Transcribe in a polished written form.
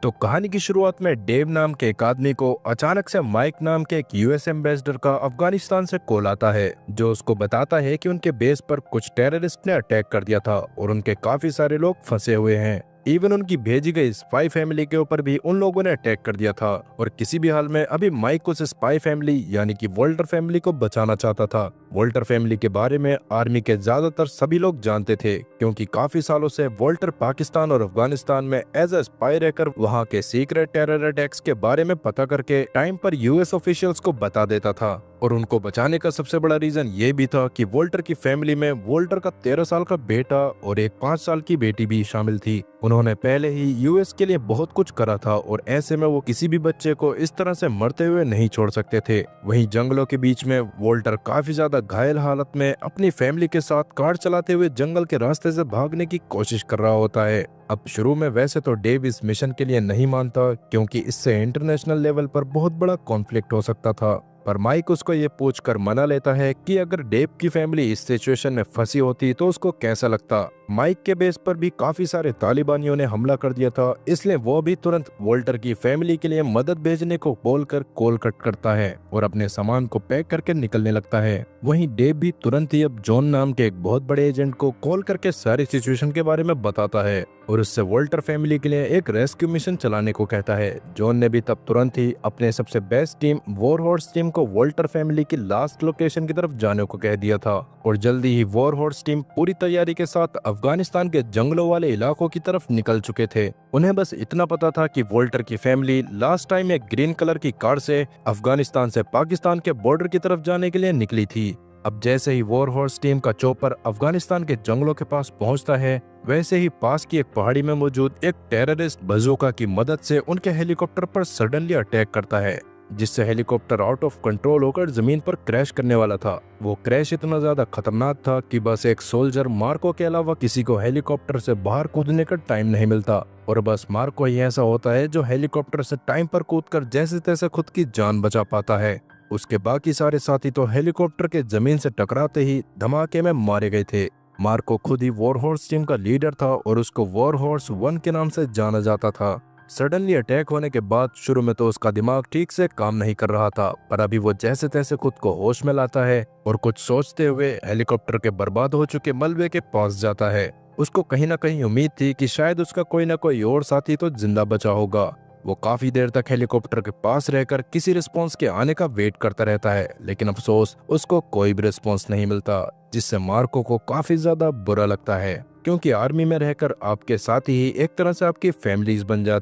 तो कहानी की शुरुआत में डेव नाम के एक आदमी को अचानक से माइक नाम के एक यूएस एम्बेसडर का अफगानिस्तान से कॉल आता है, जो उसको बताता है कि उनके बेस पर कुछ टेररिस्ट ने अटैक कर दिया था और उनके काफी सारे लोग फंसे हुए हैं। इवन उनकी भेजी गई स्पाई फैमिली के ऊपर भी उन लोगों ने अटैक कर दिया था और किसी भी हाल में अभी माइक उस स्पाई फैमिली यानी कि वोल्टर फैमिली को बचाना चाहता था। वोल्टर फैमिली के बारे में आर्मी के ज्यादातर सभी लोग जानते थे, क्योंकि काफी सालों से वोल्टर पाकिस्तान और अफगानिस्तान में एज अ स्पाई रहकर वहां के सीक्रेट टेरर अटैक्स के बारे में पता करके टाइम पर यूएस ऑफिशियल्स को बता देता था। और उनको बचाने का सबसे बड़ा रीजन ये भी था कि वोल्टर की फैमिली में वोल्टर का 13 साल का बेटा और एक 5 साल की बेटी भी शामिल थी। उन्होंने पहले ही यूएस के लिए बहुत कुछ करा था और ऐसे में वो किसी भी बच्चे को इस तरह से मरते हुए नहीं छोड़ सकते थे। वहीं जंगलों के बीच में वोल्टर काफी ज्यादा घायल हालत में अपनी फैमिली के साथ कार चलाते हुए जंगल के रास्ते से भागने की कोशिश कर रहा होता है। अब शुरू में वैसे तो डेव इस मिशन के लिए नहीं मानता, क्योंकि इससे इंटरनेशनल लेवल पर बहुत बड़ा कॉन्फ्लिक्ट हो सकता था। पर माइक उसको ये पूछकर मना लेता है कि अगर डेव की फैमिली इस सिचुएशन में फंसी होती तो उसको कैसा लगता। माइक के बेस पर भी काफी सारे तालिबानियों ने हमला कर दिया था, इसलिए वो भी तुरंत वोल्टर की फैमिली के लिए मदद भेजने को बोलकर कॉल कट करता है और अपने सामान को पैक करके निकलने लगता है। वहीं डेव भी तुरंत ही अब जॉन नाम के एक बहुत बड़े एजेंट को कॉल करके सारी सिचुएशन के बारे में बताता है और उससे वोल्टर फैमिली के लिए एक रेस्क्यू मिशन चलाने को कहता है। जॉन ने भी तब तुरंत ही अपने सबसे best team war horse team को वोल्टर फैमिली की लास्ट लोकेशन की तरफ जाने को कह दिया था और जल्दी ही वॉर हॉर्स टीम पूरी तैयारी के साथ अफगानिस्तान के जंगलों वाले इलाकों की तरफ निकल चुके थे। उन्हें बस इतना पता था कि वोल्टर की फैमिली लास्ट टाइम एक ग्रीन कलर की कार से अफगानिस्तान से पाकिस्तान के बॉर्डर की तरफ जाने के लिए निकली थी। अब जैसे ही वॉर हॉर्स टीम का चॉपर अफगानिस्तान के जंगलों के पास पहुंचता है, वैसे ही पास की एक पहाड़ी में मौजूद एक टेररिस्ट बजूका की मदद से उनके हेलीकॉप्टर पर सडनली अटैक करता है, जिससे हेलीकॉप्टर आउट ऑफ कंट्रोल होकर जमीन पर क्रैश करने वाला था। वो क्रैश इतना ज्यादा खतरनाक था कि बस एक सोल्जर मार्को के अलावा किसी को हेलीकॉप्टर से बाहर कूदने का टाइम नहीं मिलता और बस मार्को ही ऐसा होता है जो हेलीकॉप्टर से टाइम पर कूदकर जैसे तैसे खुद की जान बचा पाता है। उसके बाकी सारे साथी तो हेलीकॉप्टर के जमीन से टकराते ही धमाके में मारे गए थे। मार्को खुद ही वॉर हॉर्स टीम का लीडर था और उसको वॉर हॉर्स 1 के नाम से जाना जाता था। सडनली अटैक होने के बाद शुरू में तो उसका दिमाग ठीक से काम नहीं कर रहा था, पर अभी वो जैसे तैसे खुद को होश में लाता है और कुछ सोचते हुए हेलीकॉप्टर के बर्बाद हो चुके मलबे के पास जाता है। उसको कहीं ना कहीं उम्मीद थी कि शायद उसका कोई ना कोई और साथी तो जिंदा बचा होगा। वो काफी देर तक हेलीकॉप्टर के पास रहकर किसी रिस्पॉन्स के आने का वेट करता रहता है, लेकिन अफसोस उसको कोई भी रिस्पॉन्स नहीं मिलता, जिससे मार्को को काफी ज्यादा बुरा लगता है, क्योंकि आर्मी में रहकर आपके साथी ही एक तरह से आपकी फैमिलीज बन जाती